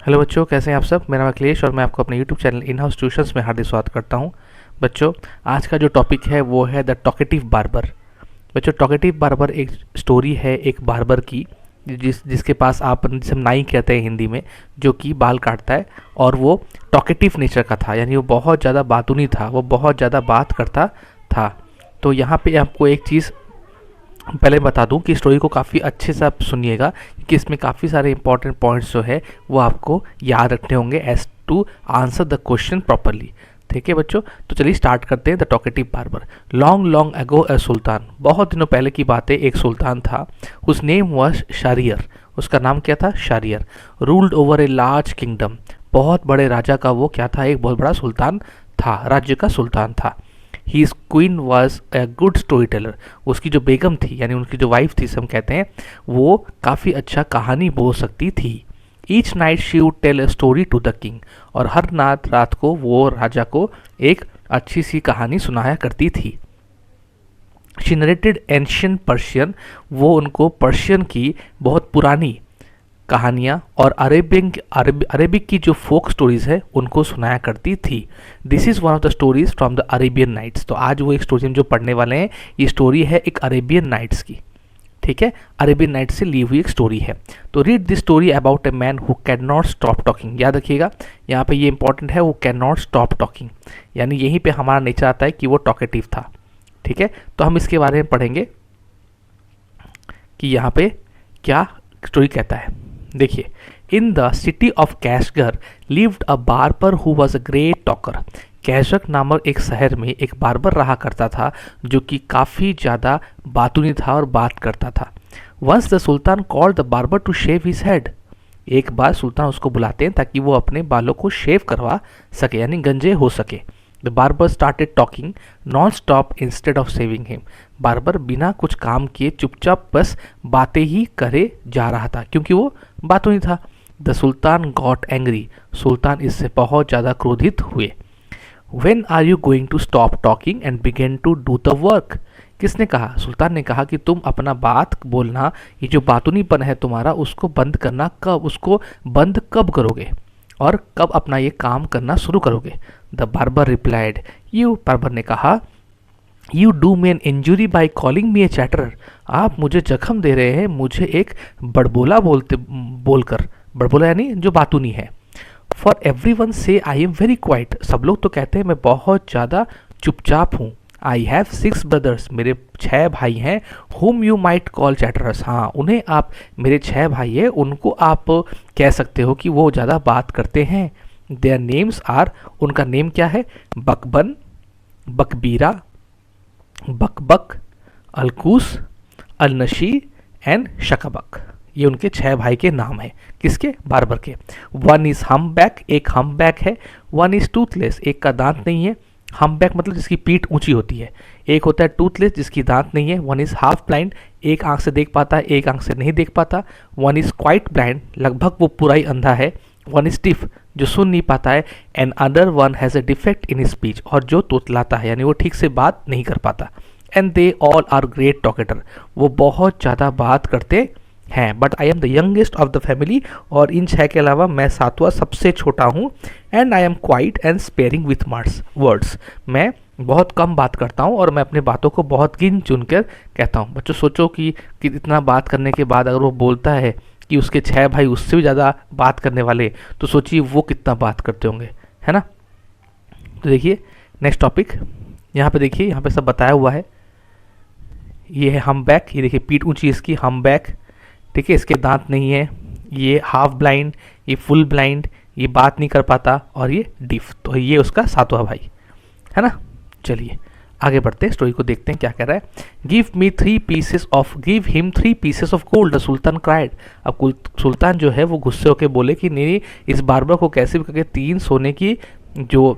Hello बच्चों, कैसे हैं आप सब। मेरा नाम अखिलेश और मैं आपको अपने YouTube channel in house tuitions में हार्दिक स्वागत करता हूं। बच्चों, आज का जो टॉपिक है वो है द टॉकेटिव बार्बर। बच्चों, टॉकेटिव बार्बर एक स्टोरी है एक बार्बर की जिसके पास आप जिसे हम नाई कहते हैं हिंदी में, जो कि बाल काटता है और वो टॉकेटिव नेचर का था, यानी वो बहुत ज़्यादा बातूनी था, वो बहुत ज़्यादा बात करता था। तो यहाँ पे आपको एक चीज़ पहले बता दूं कि स्टोरी को काफ़ी अच्छे से आप सुनिएगा, क्योंकि इसमें काफ़ी सारे इंपॉर्टेंट पॉइंट्स जो है वो आपको याद रखने होंगे as to answer the question properly. ठीक है बच्चों, तो चलिए स्टार्ट करते हैं। The talkative barber. Long long ago a sultan, बहुत दिनों पहले की बात है, एक सुल्तान था। उस नेम वॉज शारियर, उसका नाम क्या था, Shahryar. Ruled over a large kingdom, बहुत बड़े राजा का वो क्या था, एक बहुत बड़ा सुल्तान था, राज्य का सुल्तान था। His queen was a good storyteller, उसकी जो बेगम थी यानी उनकी जो वाइफ थी हम कहते हैं, वो काफ़ी अच्छा कहानी बोल सकती थी। Each night she would tell a story to the king, और हर रात को वो राजा को एक अच्छी सी कहानी सुनाया करती थी। शी नरेटेड एंशियंट पर्शियन, वो उनको पर्शियन की बहुत पुरानी कहानियाँ और अरेबिक की जो फोक स्टोरीज़ है उनको सुनाया करती थी। This is one of the stories from the Arabian Nights. तो आज वो एक स्टोरी हम जो पढ़ने वाले हैं, ये स्टोरी है एक अरेबियन नाइट्स की। ठीक है, अरेबियन नाइट्स से ली हुई एक स्टोरी है। तो read this story about a man who can not stop talking. याद रखिएगा, यहाँ पे ये इंपॉर्टेंट है, वो कैन नॉट स्टॉप टॉकिंग, यानी यहीं पे हमारा नेचर आता है कि वो टॉकेटिव था। ठीक है, तो हम इसके बारे में पढ़ेंगे कि यहाँ पे क्या स्टोरी कहता है। देखिए, in the city of Kashgar lived a barber who was a great talker. Kashgar नामक एक शहर में एक बार्बर रहा करता था जो कि काफ़ी ज़्यादा बातूनी था और बात करता था। Once the sultan called the barber to shave his head, एक बार सुल्तान उसको बुलाते हैं ताकि वो अपने बालों को शेव करवा सके, यानी गंजे हो सके। The barber started talking non stop instead of saving him. Barber बिना कुछ काम किए चुपचाप बस बातें ही करे जा रहा था, क्योंकि वो बातों ही था। द सुल्तान गॉट एंग्री, सुल्तान इससे बहुत ज़्यादा क्रोधित हुए। When are you going to stop talking and begin to do the work. किसने कहा, सुल्तान ने कहा कि तुम अपना बात बोलना, ये जो बातूनीपन है तुम्हारा, उसको बंद करना कब, उसको बंद कब करोगे और कब अपना ये काम करना शुरू करोगे। The barber replied, you, barber ने कहा, you do me an injury by calling me a chatterer. आप मुझे जख्म दे रहे हैं, मुझे एक बड़बोला बोलकर, बड़बोला यानी जो बातूनी है। फॉर एवरी वन से आई एम वेरी क्वाइट, सब लोग तो कहते हैं मैं बहुत ज़्यादा चुपचाप हूँ। आई हैव 6 ब्रदर्स, मेरे 6 भाई हैं। होम यू माइट कॉल चैटरर्स, हाँ उन्हें आप, मेरे 6 भाई हैं, उनको आप कह सकते हो कि वो ज़्यादा बात करते हैं। देयर नेम्स आर, उनका नेम क्या है, बकबन, बकबीरा, बकबक, अलकूस, अलनशी एंड शकबक। ये उनके 6 भाई के नाम हैं। किसके, बार्बर के। वन इज़ हम बैक, एक हम बैक है। वन इज़ टूथलेस, एक का दांत नहीं है। हम बैक मतलब जिसकी पीठ ऊंची होती है। एक होता है टूथलेस जिसकी दांत नहीं है। वन इज़ हाफ ब्लाइंड, एक आंख से देख पाता है, एक आंख से नहीं देख पाता। वन इज़ क्वाइट ब्लाइंड, लगभग वो पूरा ही अंधा है। वन इज स्टिफ, जो सुन नहीं पाता है। And other one has a defect in speech, और जो तोतलाता है यानी वो ठीक से बात नहीं कर पाता। And they all are great talker, वो बहुत ज़्यादा बात करते हैं। But I am the youngest of the family, और इन 6 के अलावा मैं 7वां सबसे छोटा हूँ। And I am quiet and sparing with words, मैं बहुत कम बात करता हूँ और मैं अपनी बातों को बहुत गिन चुन कर कहता हूँ। बच्चों सोचो कि इतना बात करने के बाद अगर वो बोलता है कि उसके 6 भाई उससे भी ज़्यादा बात करने वाले, तो सोचिए वो कितना बात करते होंगे, है ना। तो देखिए नेक्स्ट टॉपिक, यहाँ पे देखिए, यहाँ पे सब बताया हुआ है। ये है हम बैक, ये देखिए पीठ ऊंची इसकी, हम बैक, ठीक है, इसके दांत नहीं है। ये हाफ ब्लाइंड, ये फुल ब्लाइंड, ये बात नहीं कर पाता, और ये डिफ, तो ये उसका 7वां भाई है ना। चलिए आगे बढ़ते हैं, स्टोरी को देखते हैं क्या कह रहा है। Give him 3 pieces of gold, the sultan cried. अब सुल्तान जो है वो गुस्से होकर बोले कि नहीं, इस बार्बर को कैसे भी करके 3 सोने की जो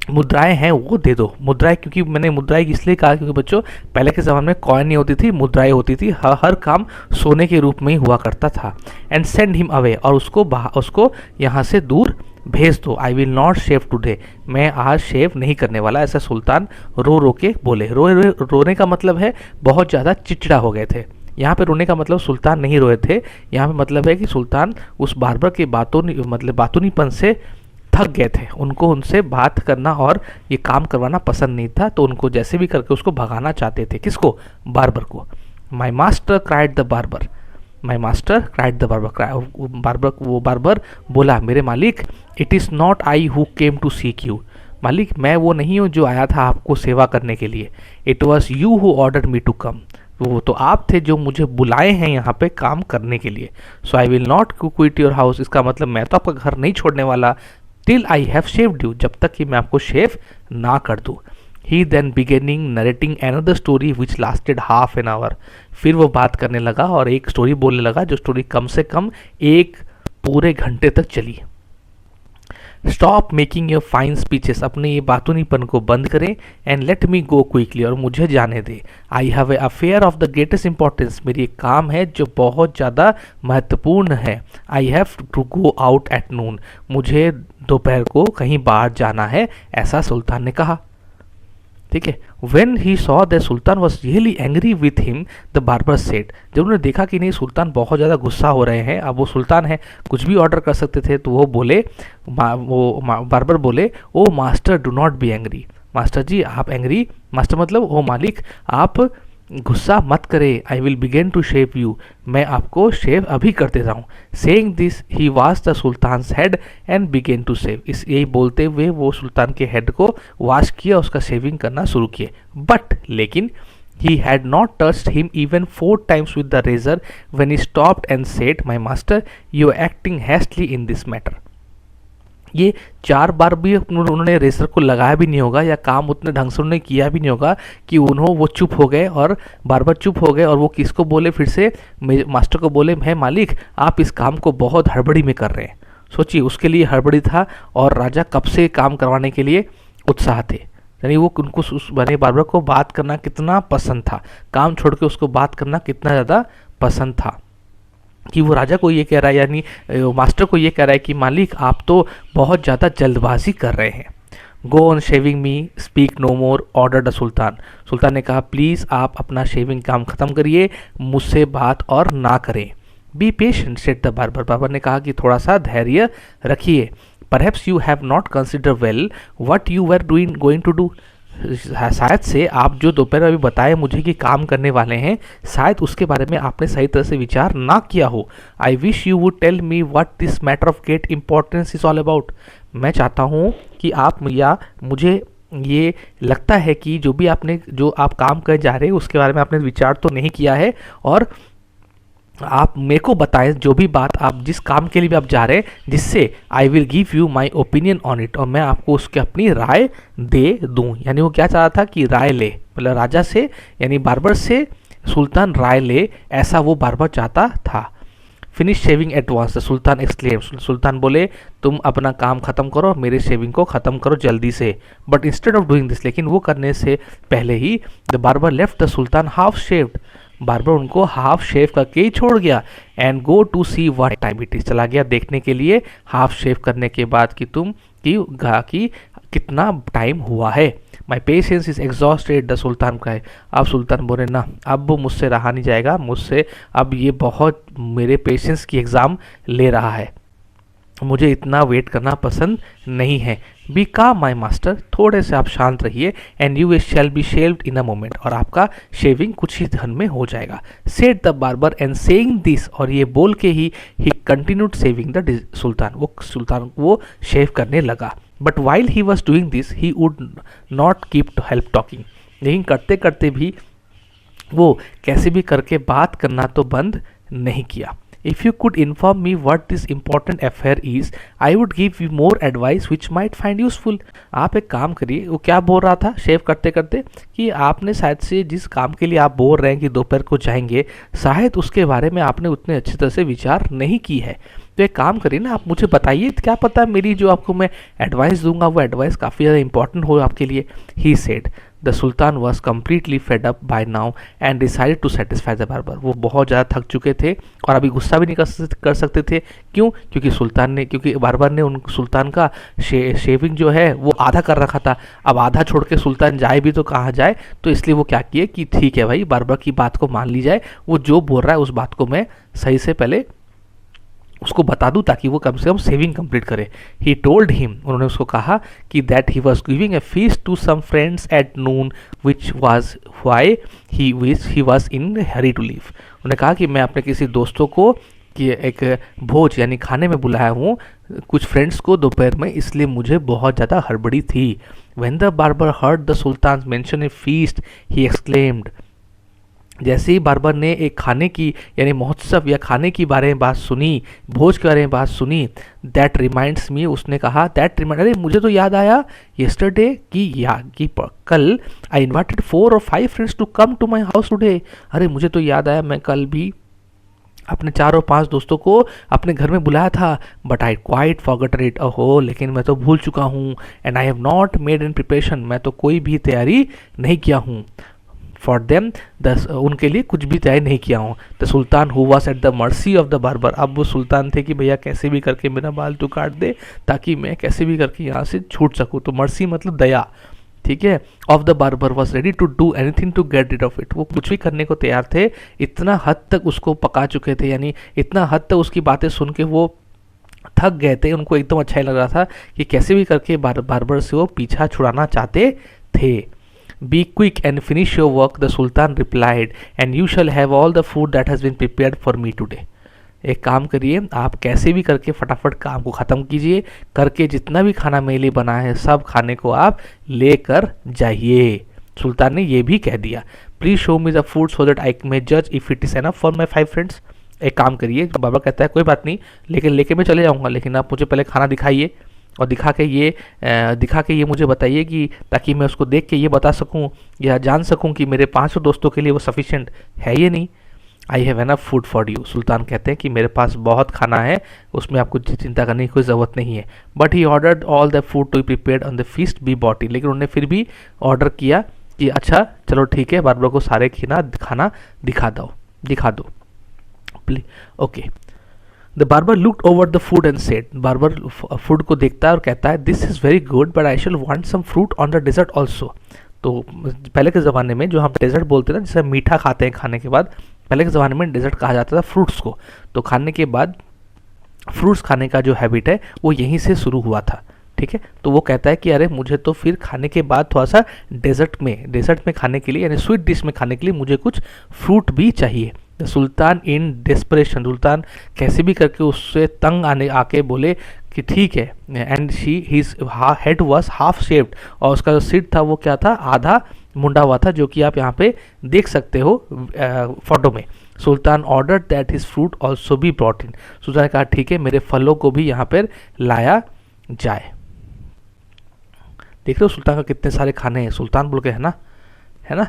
मुद्राएं हैं वो दे दो। मुद्राएं, क्योंकि मैंने मुद्राएं इसलिए कहा क्योंकि बच्चों पहले के ज़माने में कॉइन नहीं होती थी, मुद्राएं होती थी। हर काम सोने के रूप में ही हुआ करता था। एंड सेंड हिम अवे, और उसको यहाँ से दूर भेज दो। I will not shave today, मैं आज शेव नहीं करने वाला, ऐसा सुल्तान रो रो के बोले। रोने का मतलब है बहुत ज़्यादा चिड़चिड़ा हो गए थे, यहाँ पे रोने का मतलब सुल्तान नहीं रोए थे, यहाँ पे मतलब है कि सुल्तान उस बार्बर के बातूनीपन से थक गए थे। उनको उनसे बात करना और ये काम करवाना पसंद नहीं था, तो उनको जैसे भी करके उसको भगाना चाहते थे। किसको? बार्बर को। My master cried the barber, my master cried the barber, वो बार्बर बोला, मेरे मालिक, it is not I who came to seek you, मालिक मैं वो नहीं हूँ जो आया था आपको सेवा करने के लिए। It was you who order me to come, वो तो आप थे जो मुझे बुलाए हैं यहाँ पे काम करने के लिए। So I will not quit your house, इसका मतलब मैं तो आपका घर नहीं छोड़ने वाला, till I have shaved you, जब तक कि मैं आपको शेव ना कर दूँ। He then beginning narrating another story which lasted half an hour, फिर वो बात करने लगा और एक स्टोरी बोलने लगा जो स्टोरी कम से कम एक पूरे घंटे तक चली। Stop making your fine speeches, अपने ये बातूनीपन को बंद करें, and let me go quickly, और मुझे जाने दे। I have a affair of the greatest importance, मेरी एक काम है जो बहुत ज़्यादा महत्वपूर्ण है। I have to go out at noon, मुझे दोपहर को कहीं बाहर जाना है, ऐसा सुल्तान ने कहा। ठीक है। When he saw that Sultan was really angry with him, the barber said, जब उन्होंने देखा कि नहीं सुल्तान बहुत ज़्यादा गुस्सा हो रहे हैं, अब वो सुल्तान है कुछ भी ऑर्डर कर सकते थे, तो वो बोले, बार्बर बोले, O master do not be angry, master ji आप एंग्री, मास्टर मतलब ओ मालिक आप गुस्सा मत करे। I will begin to shave you, मैं आपको शेव अभी कर देता हूँ। Saying this he wash the sultan head and begin to shave, इस यही बोलते हुए वो सुल्तान के हेड को वॉश किया, उसका शेविंग करना शुरू किए। बट लेकिन he had not touched him even 4 times with the razor when he stopped and said, my master, you are acting hastily in this matter. ये 4 बार भी उन्होंने रेसर को लगाया भी नहीं होगा या काम उतने ढंग से उन्होंने किया भी नहीं होगा कि वो चुप हो गए और बार बार चुप हो गए, और वो किसको बोले, फिर से मास्टर को बोले, है मालिक आप इस काम को बहुत हड़बड़ी में कर रहे हैं। सोचिए उसके लिए हड़बड़ी था और राजा कब से काम करवाने के लिए उत्साह थे, यानी वो उनको उस बने बार्बर को बात करना कितना पसंद था, काम छोड़ के उसको बात करना कितना ज़्यादा पसंद था, कि वो राजा को ये कह रहा है, यानी मास्टर को ये कह रहा है कि मालिक आप तो बहुत ज़्यादा जल्दबाजी कर रहे हैं। Go on shaving me, speak no more, order the sultan, sultan ने कहा प्लीज़ आप अपना शेविंग काम ख़त्म करिए, मुझसे बात और ना करें। Be patient said the barber, barber ने कहा कि थोड़ा सा धैर्य रखिए। Perhaps you have not consider well what you were doing going to do, शायद से आप जो दोपहर अभी बताए मुझे कि काम करने वाले हैं, शायद उसके बारे में आपने सही तरह से विचार ना किया हो। I wish you would tell me what this matter of great importance is all about, मैं चाहता हूँ कि आप या मुझे ये लगता है कि जो आप काम कर जा रहे हैं उसके बारे में आपने विचार तो नहीं किया है, और आप मेरे को बताएं जो भी बात आप जिस काम के लिए भी आप जा रहे हैं, जिससे I will give you my opinion on it, और मैं आपको उसकी अपनी राय दे दूं। यानी वो क्या चाह रहा था कि राय ले, मतलब राजा से यानी बार्बर से सुल्तान राय ले, ऐसा वो बार्बर चाहता था। फिनिश शेविंग एट वॉन्स, सुल्तान एक्सक्लेम, सुल्तान बोले तुम अपना काम खत्म करो, मेरे शेविंग को ख़त्म करो जल्दी से। But instead of doing this, लेकिन वो करने से पहले ही the barber left the sultan half shaved, barber उनको हाफ शेव करके ही छोड़ गया। And go to see what time it is, चला गया देखने के लिए हाफ शेव करने के बाद कि कितना टाइम हुआ है। My patience is exhausted, the sultan का है। अब सुल्तान बोले ना अब वो मुझसे रहा नहीं जाएगा, मुझसे अब ये बहुत मेरे पेशेंस की एग्ज़ाम ले रहा है, मुझे इतना वेट करना पसंद नहीं है। बी काम माई मास्टर, थोड़े से आप शांत रहिए, and you shall be shaved in a moment, और आपका शेविंग कुछ ही धन में हो जाएगा। Said the barber and saying this, और ये बोल के ही कंटिन्यूड सेविंग द सुल्तान वो शेव करने लगा। But while he was doing this he would not keep to help talking, लेकिन करते करते भी वो कैसे भी करके बात करना तो बंद नहीं किया। If you could inform me what this important affair is, I would give you more advice which might find useful. आप एक काम करिए, वो क्या बोल रहा था शेव करते करते कि आपने शायद से जिस काम के लिए आप बोल रहे हैं कि दोपहर को जाएंगे, शायद उसके बारे में आपने उतने अच्छी तरह से विचार नहीं की है, तो एक काम करिए ना आप मुझे बताइए, क्या पता मेरी जो आपको मैं एडवाइस दूंगा वो एडवाइस काफ़ी ज़्यादा इंपॉर्टेंट हो आपके लिए। He said, the sultan was completely fed up by now and decided to satisfy the barber. वो बहुत ज़्यादा थक चुके थे और अभी गुस्सा भी नहीं कर सकते थे। क्यों? क्योंकि बार्बर ने उन सुल्तान का शेविंग जो है वो आधा कर रखा था। अब आधा छोड़ के सुल्तान जाए भी तो कहाँ जाए, तो इसलिए वो क्या किए कि ठीक है भाई, बार्बर की बात को मान ली जाए, वो जो बोल रहा है उस बात को मैं सही से पहले उसको बता दूं ताकि वो कम से कम सेविंग कंप्लीट करे। ही टोल्ड हिम, उन्होंने उसको कहा कि that he was giving a feast to some friends at noon which was why he was in hurry to leave. उन्होंने कहा कि मैं अपने किसी दोस्तों को कि एक भोज यानी खाने में बुलाया हूँ कुछ फ्रेंड्स को दोपहर में, इसलिए मुझे बहुत ज़्यादा हड़बड़ी थी। When the barber heard the sultan mention A feast he exclaimed. जैसे ही बार्बर ने एक खाने की यानी महोत्सव या खाने की बारे में बात सुनी, भोज के बारे में बात सुनी, दैट रिमाइंड्स मी, उसने कहा दैट रिमाइंड, अरे मुझे तो याद आया येस्टरडे कि कल I invited 4 or 5 friends to come to my house today. अरे मुझे तो याद आया मैं कल भी अपने 4 और 5 दोस्तों को अपने घर में बुलाया था, but I quite forgot it. ओहो, लेकिन मैं तो भूल चुका हूँ। And I have not made in preparation, मैं तो कोई भी तैयारी नहीं किया हूँ। फॉर देम, उनके लिए कुछ भी तैयारी नहीं किया हूँ। The sultan who was at the mercy of the barber, अब वो सुल्तान थे कि भैया कैसे भी करके मेरा बाल तो काट दे ताकि मैं कैसे भी करके यहाँ से छूट सकूँ। तो मर्सी मतलब दया, ठीक है। Of the barber was ready to do anything to get rid of it, वो कुछ भी करने को तैयार थे, इतना हद तक उसको पका चुके थे, यानी इतना हद तक उसकी बातें सुन के वो थक गए थे, उनको एकदम अच्छा ही लग रहा था कि कैसे भी करके बार्बर से वो पीछा छुड़ाना चाहते थे। Be quick and finish your work, the Sultan replied, and you shall have all the food that has been prepared for me today. एक काम करिए, आप कैसे भी करके फटाफट काम को ख़त्म कीजिए, करके जितना भी खाना मेरे लिए बना है सब खाने को आप लेकर जाइए। सुल्तान ने ये भी कह दिया, please show me the food so that I may जज if it is enough for my 5 friends. एक काम करिए, बाबा कहता है कोई बात नहीं, लेकिन लेके मैं चले जाऊँगा, लेकिन आप मुझे पहले खाना दिखाइए और दिखा के ये मुझे बताइए कि ताकि मैं उसको देख के ये बता सकूं या जान सकूं कि मेरे 500 दोस्तों के लिए वो सफिशिएंट है ये नहीं। I have enough food for you, sultan कहते हैं कि मेरे पास बहुत खाना है, उसमें आपको चिंता करने की कोई ज़रूरत नहीं है। But he ordered all the food to be prepared on the feast be bought, लेकिन उन्होंने फिर भी ऑर्डर किया कि अच्छा चलो ठीक है, बार्बर को सारे खाना दिखा दो please. Okay, the barber looked over the food and said, barber food को देखता है और कहता है this is very good but I shall want some fruit on the dessert also. तो पहले के ज़माने में जो हम डेजर्ट बोलते हैं ना, जैसे मीठा खाते हैं खाने के बाद, पहले के ज़माने में डेजर्ट कहा जाता था फ्रूट्स को। तो खाने के बाद फ्रूट्स खाने का जो हैबिट है वो यहीं से शुरू हुआ था, ठीक है। तो वो कहता है कि अरे मुझे तो फिर खाने के बाद थोड़ा सा डेजर्ट में खाने के लिए यानी स्वीट डिश में खाने के लिए मुझे कुछ फ्रूट भी चाहिए। द सुल्तान इन डेस्परेशन, सुल्तान कैसे भी करके उससे तंग आके बोले कि ठीक है। And his head was half shaped, और उसका जो सिर था वो क्या था, आधा मुंडा हुआ था, जो कि आप यहाँ पे देख सकते हो फोटो में। Sultan order that his fruit also be brought in, sultan ने कहा ठीक है मेरे फलों को भी यहाँ पर लाया जाए। देख रहे हो सुल्तान का कितने सारे खाने हैं, सुल्तान बोल के है ना।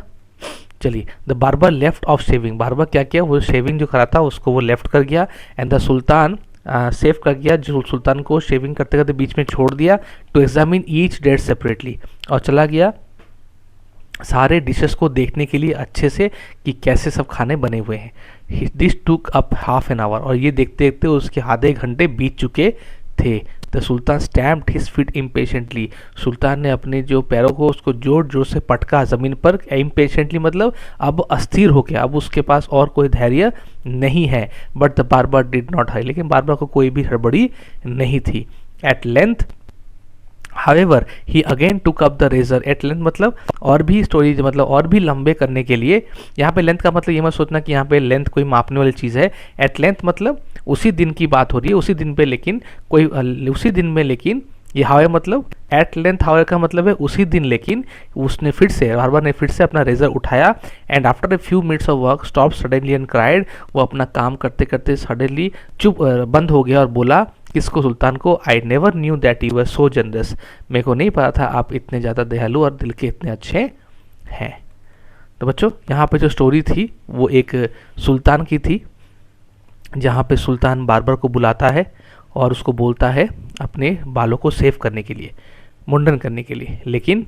चलिए, the barber left of shaving, barber क्या किया, वो शेविंग जो करा था उसको वो लेफ्ट कर गया। एंड द सुल्तान सेव कर गया, जो सुल्तान को शेविंग करते करते बीच में छोड़ दिया। To examine each dish separately, और चला गया सारे डिशेस को देखने के लिए अच्छे से कि कैसे सब खाने बने हुए हैं। This took up half an our, और ये देखते देखते उसके आधे घंटे बीत चुके थे। The sultan stamped his feet impatiently, sultan ने अपने जो पैरों को उसको जोर जोर से पटका ज़मीन पर। इम्पेशेंटली मतलब अब अस्थिर हो गया, अब उसके पास और कोई धैर्य नहीं है। But the barber did not hurry, लेकिन बार्बर को कोई भी हड़बड़ी नहीं थी। At length However, he again took up the razor at length, मतलब और भी स्टोरीज मतलब और भी लंबे करने के लिए, यहाँ पे लेंथ का मतलब ये मत सोचना कि यहाँ पे लेंथ कोई मापने वाली चीज़ है। एट लेंथ मतलब उसी दिन की बात हो रही है, उसी दिन पे, लेकिन कोई उसी दिन में, लेकिन ये हावे मतलब एट लेंथ हावे का मतलब है उसी दिन, लेकिन उसने फिर से बार्बर ने फिर से अपना रेजर उठाया। And after a few minutes of work stop suddenly and cried, वो अपना काम करते करते सडनली बंद हो गया और बोला किसको, सुल्तान को, I never knew that you were so generous, मेरे को नहीं पता था आप इतने ज़्यादा दयालु और दिल के इतने अच्छे हैं। तो बच्चों यहाँ पे जो स्टोरी थी वो एक सुल्तान की थी, जहाँ पे सुल्तान बार्बर को बुलाता है और उसको बोलता है अपने बालों को सेव करने के लिए, मुंडन करने के लिए। लेकिन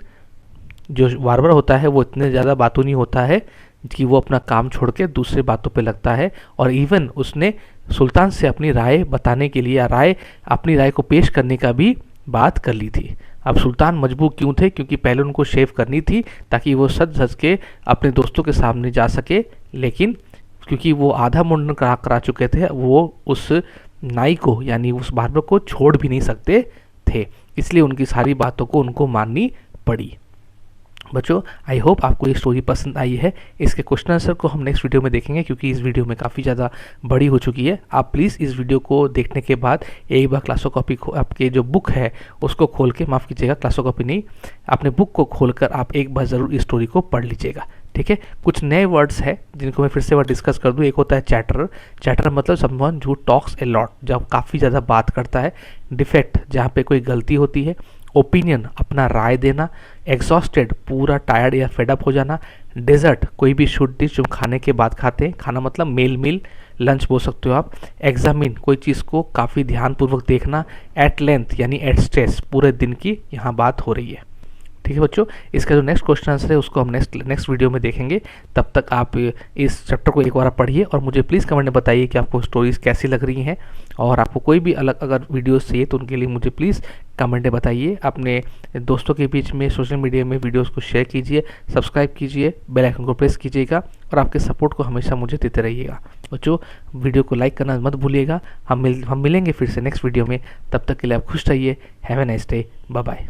जो बार्बर होता है वो इतने ज़्यादा बातूनी होता है कि वो अपना काम छोड़ के दूसरे बातों पे लगता है, और इवन उसने सुल्तान से अपनी राय बताने के लिए या अपनी राय को पेश करने का भी बात कर ली थी। अब सुल्तान मजबूर क्यों थे? क्योंकि पहले उनको शेव करनी थी ताकि वो सज धज के अपने दोस्तों के सामने जा सके, लेकिन क्योंकि वो आधा मुंडन करा चुके थे, वो उस नाई को यानी उस बार्बर को छोड़ भी नहीं सकते थे, इसलिए उनकी सारी बातों को उनको माननी पड़ी। बच्चों, आई होप आपको ये स्टोरी पसंद आई है। इसके क्वेश्चन आंसर को हम नेक्स्ट वीडियो में देखेंगे, क्योंकि इस वीडियो में काफ़ी ज़्यादा बड़ी हो चुकी है। आप प्लीज़ इस वीडियो को देखने के बाद एक बार क्लासो कॉपी आपके जो बुक है उसको खोल के, माफ़ कीजिएगा क्लासो कॉपी नहीं, अपने बुक को खोलकर आप एक बार ज़रूर इस स्टोरी को पढ़ लीजिएगा, ठीक है। कुछ नए वर्ड्स हैं जिनको मैं फिर से बार डिस्कस कर दूं। एक होता है चैटर। चैटर मतलब someone who talks a lot, जब काफ़ी ज़्यादा बात करता है। डिफेक्ट, जहाँ पे कोई गलती होती है। ओपिनियन, अपना राय देना। एग्जॉस्टेड, पूरा टायर्ड या फेडअप हो जाना। डेजर्ट, कोई भी शुड डिश जो खाने के बाद खाते हैं, खाना मतलब मील लंच बोल सकते हो आप। एग्जामिन, कोई चीज़ को काफ़ी ध्यानपूर्वक देखना। एट लेंथ यानी एट स्ट्रेस, पूरे दिन की यहाँ बात हो रही है, ठीक है बच्चों। इसका जो नेक्स्ट क्वेश्चन आंसर है उसको हम नेक्स्ट वीडियो में देखेंगे। तब तक आप इस चैप्टर को एक बार पढ़िए और मुझे प्लीज़ कमेंट में बताइए कि आपको स्टोरीज़ कैसी लग रही हैं, और आपको कोई भी अलग अगर वीडियोस चाहिए तो उनके लिए मुझे प्लीज़ कमेंट में बताइए। अपने दोस्तों के बीच में सोशल मीडिया में वीडियोस को शेयर कीजिए, सब्सक्राइब कीजिए, बेल आइकन को प्रेस कीजिएगा, और आपके सपोर्ट को हमेशा मुझे देते रहिएगा बच्चों। वीडियो को लाइक करना मत भूलिएगा। हम मिलेंगे फिर से नेक्स्ट वीडियो में। तब तक के लिए आप खुश रहिए। Have a nice day. Bye bye.